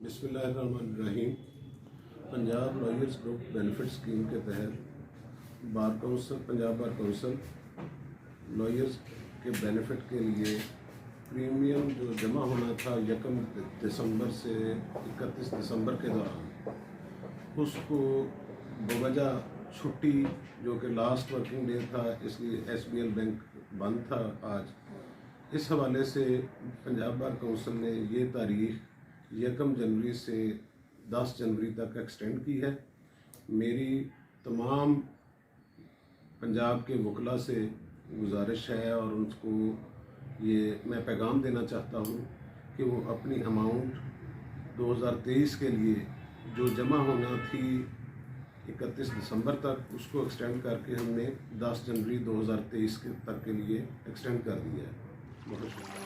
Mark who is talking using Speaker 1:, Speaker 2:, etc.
Speaker 1: बिस्मिल्लाहिर्रहमानिर्रहीम। Punjab lawyers group benefit scheme के तहत bar council, Punjab bar council lawyers के बेनिफिट के लिए प्रीमियम जो जमा होना था 1 दिसंबर से 31 दिसंबर के दौरान, उसको बवजह छुट्टी जो कि लास्ट वर्किंग डे था, इसलिए SBL बैंक बंद था आज। इस हवाले से पंजाब बार काउंसिल ने ये तारीख 1 जनवरी से 10 जनवरी तक एक्सटेंड की है। मेरी तमाम पंजाब के वकला से गुजारिश है और उनको ये मैं पैगाम देना चाहता हूँ कि वो अपनी अमाउंट 2023 के लिए जो जमा होना थी 31 दिसंबर तक, उसको एक्सटेंड करके हमने 10 जनवरी 2023 तक के लिए एक्सटेंड कर दिया है। बहुत शुक्रिया।